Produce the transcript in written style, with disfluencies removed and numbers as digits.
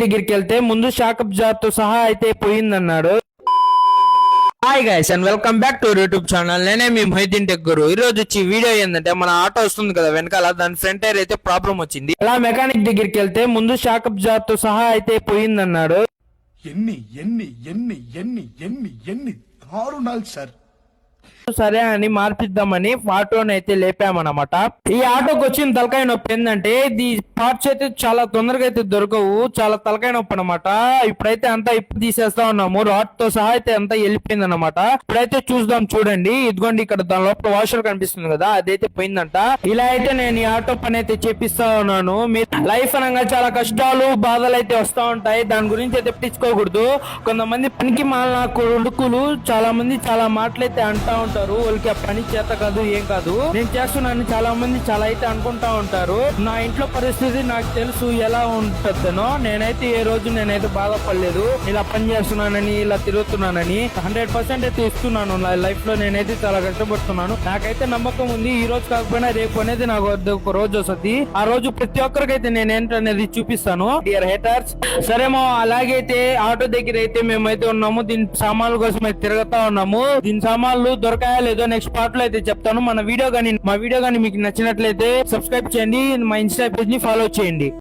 దగ్గరికి వెళ్తే ముందు షాకప్ జార్ తో సహా అయితే పోయిందన్నాడు. Hi guys and welcome back to YouTube channel. నేనే మీ మొహిద్దీన్ టెక్ గురు. ఈ రోజు వచ్చి వీడియో ఏంటంటే, మన ఆటో వస్తుంది కదా వెనకాల, దాని ఫ్రంట్ టైర్ అయితే ప్రాబ్లం వచ్చింది. అలా మెకానిక్ దగ్గరికి వెళ్తే ముందు షాకప్ జార్ తో సహా అయితే పోయిందన్నాడు. ఎన్ని ఎన్ని ఎన్ని ఎన్ని ఎన్ని ఎన్ని దారుణాలు సార్. సరే అని మార్పిద్దామని ఆటోని అయితే లేపామన్నమాట. ఈ ఆటోకి వచ్చిన తలకాయ నొప్పి ఏంటంటే, ఈ పార్ట్స్ అయితే చాలా తొందరగా అయితే దొరకవు, చాలా తలకాయ నొప్పి అనమాట. ఇప్పుడైతే అంతా తీసేస్తా ఉన్నాము, రాడ్ తో సహా అయితే అంతా వెళ్ళిపోయింది అనమాట. ఇప్పుడైతే చూద్దాం, చూడండి. ఇదిగోండి, ఇక్కడ దాని లోపల వాషర్ కనిపిస్తుంది కదా, అదైతే పోయిందంట. ఇలా అయితే నేను ఈ ఆటో పని అయితే చేపిస్తా ఉన్నాను. మీ లైఫ్ అనగా చాలా కష్టాలు బాధలు అయితే వస్తా ఉంటాయి, దాని గురించి అయితే పట్టించుకోకూడదు. కొంతమంది పనికి మాలిన కొడుకులు చాలా మంది చాలా మాటలు అయితే అంటా ఉంటారు. వాళ్ళకి ఆ పని చేత కాదు, ఏం కాదు, నేను చేస్తున్నాను చాలా మంది చాలా అయితే అనుకుంటా ఉంటారు. నా ఇంట్లో పరిస్థితి నాకు తెలుసు ఎలా ఉంటుందనో. నేనైతే ఏ రోజు నేనైతే బాధపడలేదు, ఇలా పని చేస్తున్నానని, ఇలా తిరుగుతున్నానని. 100% అయితే ఇస్తున్నాను నా లైఫ్ లో. నేనైతే చాలా కష్టపడుతున్నాను. నాకైతే నమ్మకం ఉంది, ఈ రోజు కాకపోయినా రేపు అనేది నాకు ఒక రోజు వస్తుంది. ఆ రోజు ప్రతి ఒక్కరికైతే నేను ఏంటనేది చూపిస్తాను. డియర్ హేటర్స్, సరేమో అలాగైతే ఆటో దగ్గర అయితే మేమైతే ఉన్నాము. దీని సామాన్ల కోసం అయితే తిరుగుతా ఉన్నాము. దీని సామాన్లు దొరకాయో లేదో నెక్స్ట్ పార్ట్ లో అయితే చెప్తాను. మా వీడియో గానీ మీకు నచ్చినట్లయితే సబ్స్క్రైబ్ చేయండి, మా ఇన్స్టా పేజ్ ని ఫాలో చేయండి.